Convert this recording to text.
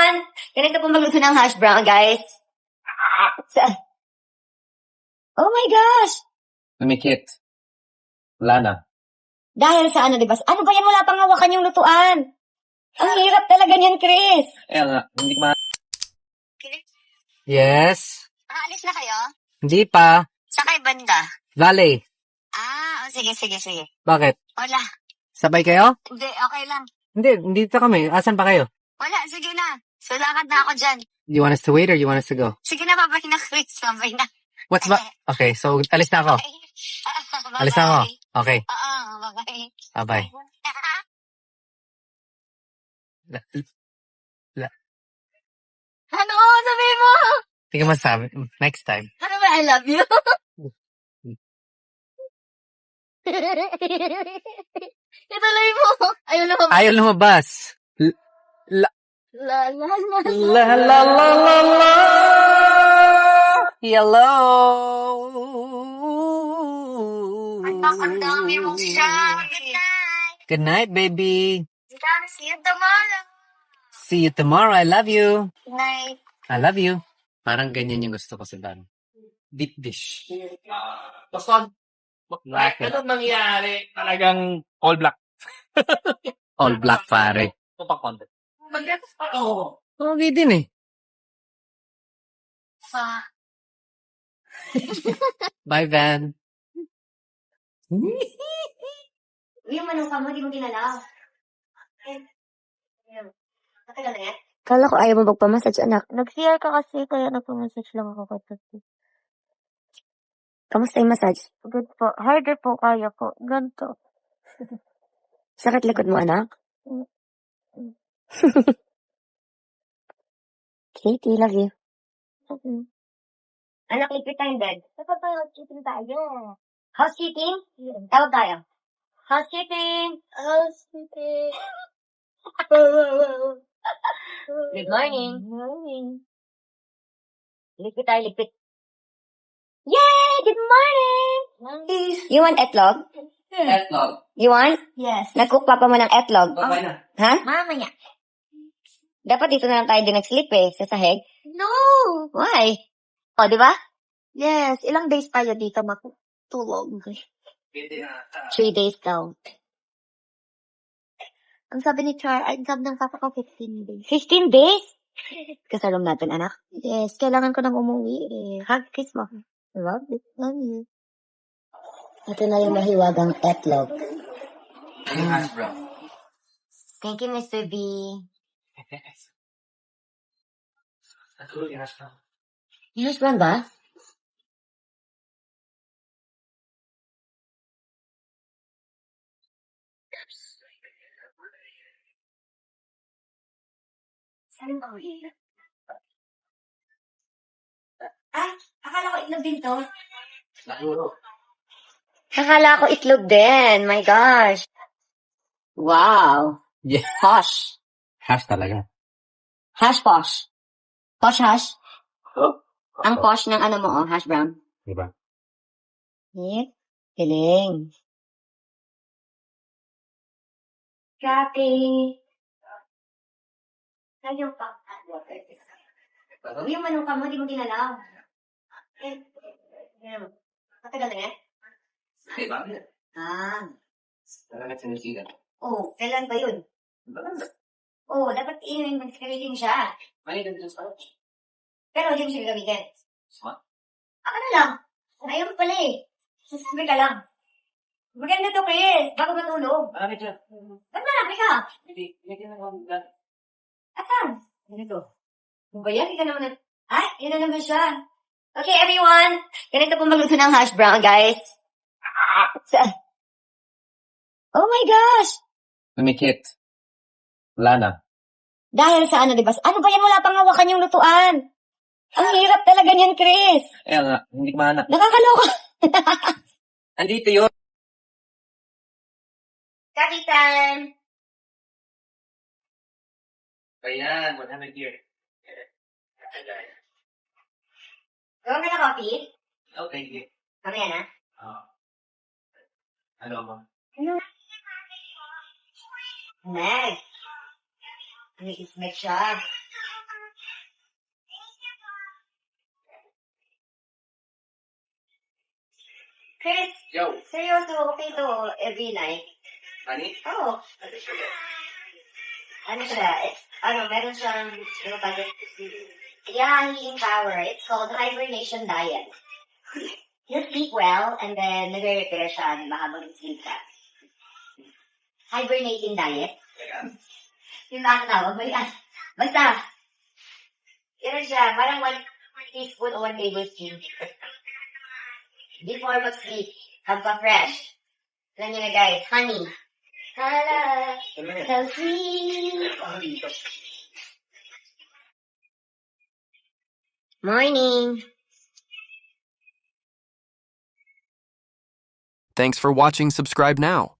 everyone! Ganito po magluto ng hash brown, guys. Oh my gosh! Lumikit. Wala na. Dahil sa ano, diba? Ano ba yan? Wala pang hawakan yung lutuan. Ang hirap talaga niyan, Chris. Kaya nga, hindi ko Yes? Aalis na kayo? Hindi pa. Sa kay banda? Valley. Sige. Bakit? Wala. Sabay kayo? Hindi, okay lang. Hindi dito kami. Asan pa kayo? Wala, sige na. So, lakad na ako dyan. You want us to wait or you want us to go? Sige na, babay na, Chris. Babay na. What's ba? Okay, so alis na ako. Alis na ako. Okay, Oo, babay. bye-bye. Ano? Sabi mo? Hindi ka masabi. Next time. Ano ba? I love you. Ituloy mo. Ayaw na Ayaw lumabas. La. La la la la la. Hello. Ang dami mong siya. Good night. Good night, baby. See you tomorrow. See you tomorrow. I love you. Good night. I love you. Parang ganyan yung gusto ko sa Dan. Deep dish. Basta, black. Ganun nangyari, talagang all black. All black, pare. Ito pa content. Mag-gets pa ako. Okay din eh. Bye, Van. Yung manong ka mo, di mo kilala. Matagal na yan? Kala ko ayaw mo magpamassage, anak. Nag-CR ka kasi, kaya nagpamassage lang ako kay. Kamusta yung massage? Good po. Harder po, kaya po. Ganto. Sakit likod mo, anak? Katie, love you. Anak, liquid tayong bed. Dapat tayo housekeeping tayo. Housekeeping? Tawag tayo. Housekeeping! Housekeeping! Good morning. Morning. Liquid tayo, liquid. Yay! Good morning! You want etlog? Etlog. You want? Yes. Nag-cook pa mo ng etlog. Bye na. Ha? Mamaya. Dapat dito na lang tayo din nag-sleep eh, sa sahig. No! Why? O, di ba? Yes. Ilang days tayo dito matulog? 3 days daw. Ang sabi ni Char, ang sabi ng papa ko 15 days. 15 days? Kasalong natin, anak. Yes, kailangan ko nang umuwi eh. Hug, kiss mo. Love it. Love you. Ito na yung mahiwagang etlog. Hash brown. Thank you, Mr. B. Yes, ba? Akala ko itlog din to. Akala ko itlog din. My gosh. Wow. Yeah. Posh. Hash talaga. Hash posh. Posh hash. Ang posh ng ano mo, oh, hash brown. Diba? Yeah. Galing. Grabe. Ayaw pa. Yung manong ka mo, di mo kinala. Matagal na yan? Diba? Talaga sinisigan. Oh, kailan ba yun? Oh, dapat mag-screening siya. Pero hindi mo siya gagamitin. Ako na lang. Ayaw mo pala eh. Sasabi ka lang. Maganda to, Chris. Bago matulog. Marami siya. Ba't marami ka? Hindi na Asan? Ganito. Ano ba yan? Ika naman. Ay, yun na naman siya. Okay, everyone. Ganito po magluto ng hash brown, guys. Oh my gosh! Lumikit. Wala na. Dahil sa ano, diba? Ano ba yan? Wala pang hawakan yung lutuan. Ang hirap talaga niyan, Chris. Kaya nga, hindi ko mahanap. Nakakaloka. Andito yun. Kapitan! Ayan, 100 here. Gawin ka na coffee? Okay. Mamaya na. Ano mo? Meg. Mag siya. Chris, Yo, seryoso, okay to every night. honey? Oh, ano siya, meron siyang, healing power. It's called hibernation diet. You sleep well, and then nagre-repair siya habang sleep ka. Hibernating diet. Yung nakatawag, basta, yun siya, parang 1 teaspoon o 1 tablespoon. Before mag-sleep, have ka fresh. Alam niyo na guys, honey. Hala, so sweet. Morning. Thanks for watching. Subscribe now.